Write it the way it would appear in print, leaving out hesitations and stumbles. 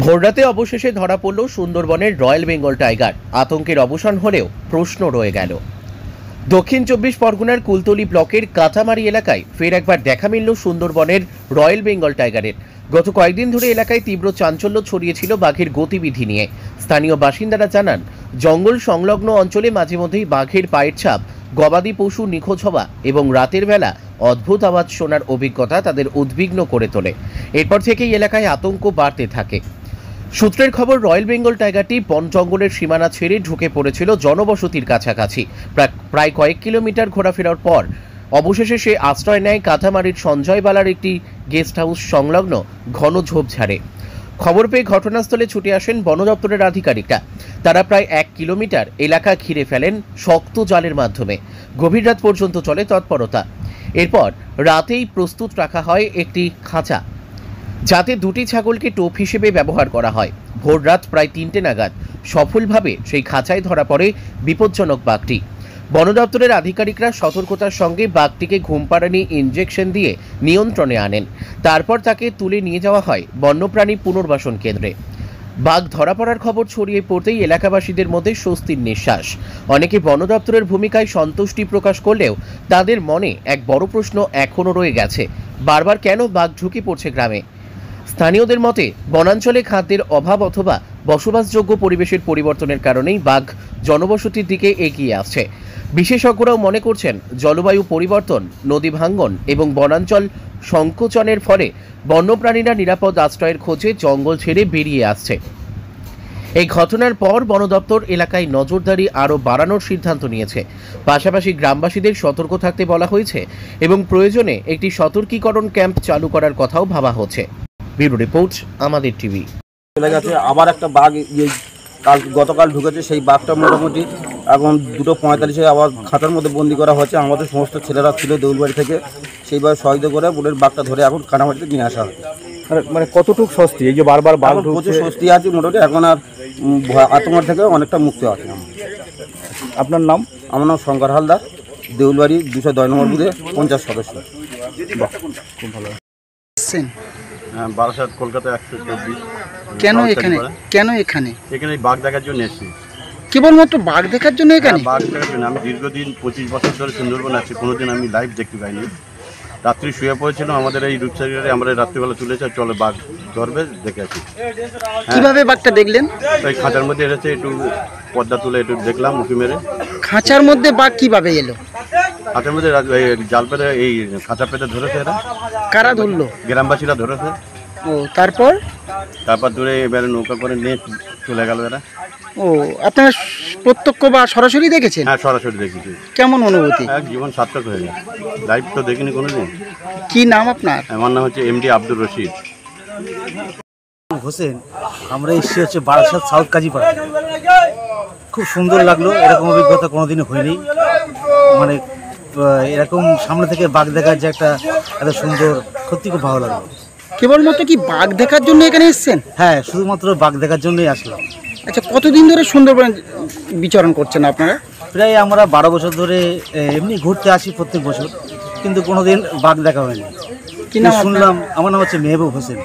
ভোররাতে অবশেষে ধরা পড়ল সুন্দরবনের রয়্যাল বেঙ্গল টাইগার। আতঙ্কের অবসান হলেও প্রশ্ন রয়ে গেল। দক্ষিণ ২৪ পরগনার কুলতলি ব্লকের কাঁথামারি এলাকায় ফের একবার দেখা মিলল সুন্দরবনের রয়্যাল বেঙ্গল টাইগারের। গত কয়েকদিন ধরে এলাকায় তীব্র চাঞ্চল্য ছড়িয়েছিল বাঘের গতিবিধি নিয়ে। স্থানীয় বাসিন্দারা জানান, জঙ্গল সংলগ্ন অঞ্চলে মাঝে মধ্যেই বাঘের পায়ের ছাপ, গবাদি পশু নিখোঁজ হওয়া এবং রাতের বেলা অদ্ভুত আওয়াজ শোনার অভিজ্ঞতা তাদের উদ্বিগ্ন করে তোলে। এরপর থেকেই এলাকায় আতঙ্ক বাড়তে থাকে। সূত্রের খবর, রয়্যাল বেঙ্গল টাইগারটি বন জঙ্গলের সীমানা ছেড়ে ঢুকে পড়েছিল জনবসতির কাছাকাছি। প্রায় কয়েক কিলোমিটার ঘোরাফেরার পর অবশেষে সে আশ্রয় নেয় কাঁথামারির সঞ্জয়বালার একটি গেস্ট হাউস সংলগ্ন ঘন ঝোপঝাড়ে। খবর পেয়ে ঘটনাস্থলে ছুটে আসেন বন দপ্তরের আধিকারিকরা। তারা প্রায় ১ কিলোমিটার এলাকা ঘিরে ফেলেন শক্ত জালের মাধ্যমে। গভীর রাত পর্যন্ত চলে তৎপরতা। এরপর রাতেই প্রস্তুত রাখা হয় একটি খাঁচা, যাতে দুটি ছাগলকে টোপ হিসেবে ব্যবহার করা হয়। ভোর রাত প্রায় ৩টে নাগাদ সফলভাবে সেই খাঁচায় ধরা পড়ে বিপজ্জনক বাঘটি। বন দপ্তরের আধিকারিকরা সতর্কতার সঙ্গে বাঘটিকে ঘুমপাড়ানি ইঞ্জেকশন দিয়ে নিয়ন্ত্রণে আনেন। তারপর তাকে তুলে নিয়ে যাওয়া হয় বন্যপ্রাণী পুনর্বাসন কেন্দ্রে। বাঘ ধরা পড়ার খবর ছড়িয়ে পড়তেই এলাকাবাসীদের মধ্যে স্বস্তির নিঃশ্বাস। অনেকে বন দপ্তরের ভূমিকায় সন্তুষ্টি প্রকাশ করলেও তাদের মনে এক বড় প্রশ্ন এখনও রয়ে গেছে, বারবার কেন বাঘ ঢুকে পড়ছে গ্রামে। স্থানীয়দের মতে, বনাঞ্চলে খাদ্যের অভাব অথবা বসবাসযোগ্য পরিবেশের পরিবর্তনের কারণেই বাঘ জনবসতির দিকে এগিয়ে আসছে। বিশেষজ্ঞরাও মনে করছেন, জলবায়ু পরিবর্তন, নদী ভাঙ্গন এবং বনাঞ্চল সংকোচনের ফলে বন্যপ্রাণীরা নিরাপদ আশ্রয়ের খোঁজে জঙ্গল ছেড়ে বেরিয়ে আসছে। এই ঘটনার পর বন দপ্তর এলাকায় নজরদারি আরও বাড়ানোর সিদ্ধান্ত নিয়েছে। পাশাপাশি গ্রামবাসীদের সতর্ক থাকতে বলা হয়েছে এবং প্রয়োজনে একটি সতর্কীকরণ ক্যাম্প চালু করার কথাও ভাবা হচ্ছে। ব্যুরো রিপোর্ট, আমাদের টিভি। চলে গেছে আবার একটা বাঘ গতকাল ঢুকেছে। সেই বাঘটা মোটামুটি এখন 2:45 আবার খাঁচার মধ্যে বন্দি করা হয়েছে। আমাদের সমস্ত ছেলেরা ছিল দেউলবাড়ি থেকে, সেইভাবে সহায়তা করে বুলের বাঘটা ধরে এখন কানামাটিতে নিয়ে আসা হয়। মানে কতটুকু স্বস্তি এই যে বারবার বাঘ ঢুকছে? প্রচুর স্বস্তি আছে মোটামুটি, এখন আর আতঙ্ক থেকে অনেকটা মুক্ত আছে। আপনার নাম? আমার নাম শঙ্কর হালদার, দেউলবাড়ি 210 নম্বর বুথে 50 সদস্য। খুব ভালো। হ্যাঁ, বারাসাত, কলকাতা 124। কেন এখানে? এখানে বাঘ দেখার জন্য এসেছি। কেবলমাত্র বাঘ দেখার জন্য এখানে? বাঘ দেখার জন্য। আমি দীর্ঘদিন 25 বছর ধরে সুন্দরবন আছি, কোনোদিন আমি লাইভ দেখতে পাইনি। রাত্রি শুয়ে পড়েছিল আমাদের এই রূপসাগরে, আমরা রাত্রিবেলা তুলেছে, চলে বাঘ ধরবে, দেখে আছি। কিভাবে বাঘটা দেখলেন? ওই খাঁচার মধ্যে এসেছে, একটু পর্দা তুলে একটু দেখলাম উঁকি মেরে। খাঁচার মধ্যে বাঘ কিভাবে এলো? খাঁচার মধ্যে জাল পেতে, এই খাঁচা পেতে ধরেছে এরা। কারা ধরলো? গ্রামবাসীরা ধরেছে। ও, তারপর ধরে এবারে নৌকা করে নিয়ে চলে গেল এরা। ও, আপনারা প্রত্যক্ষ বা সরাসরি দেখেছেন? হ্যাঁ, সরাসরি দেখেছি। কেমন অনুভূতি? এক জীবন সার্থক হয়ে যায়। লাইভ তো দেখিনি কোনোদিন। কি নাম আপনার? আমার নাম হচ্ছে এমডি আব্দুর রশিদ হোসেন। আমরা এসেছি হচ্ছে বারাসাত সাউথ কাজীপাড়া। খুব সুন্দর লাগলো, এরকম অভিজ্ঞতা কোনোদিনও হয়নি। মানে এরকম সামনে থেকে বাঘ দেখার যে একটা এত সুন্দর, সত্যি খুব ভালো লাগলো। কেবলমাত্র কি বাঘ দেখার জন্য এখানে এসেছেন? হ্যাঁ, শুধুমাত্র বাঘ দেখার জন্যই আসলাম। আচ্ছা, কতদিন ধরে সুন্দরবন বিচরণ করছেন আপনারা? প্রায় আমরা 12 বছর ধরে এমনি ঘুরতে আসি প্রত্যেক বছর, কিন্তু কোনোদিন বাঘ দেখা হয়নি। কি নাম শুনলাম? আমার নাম হচ্ছে মেহবুব হোসেন।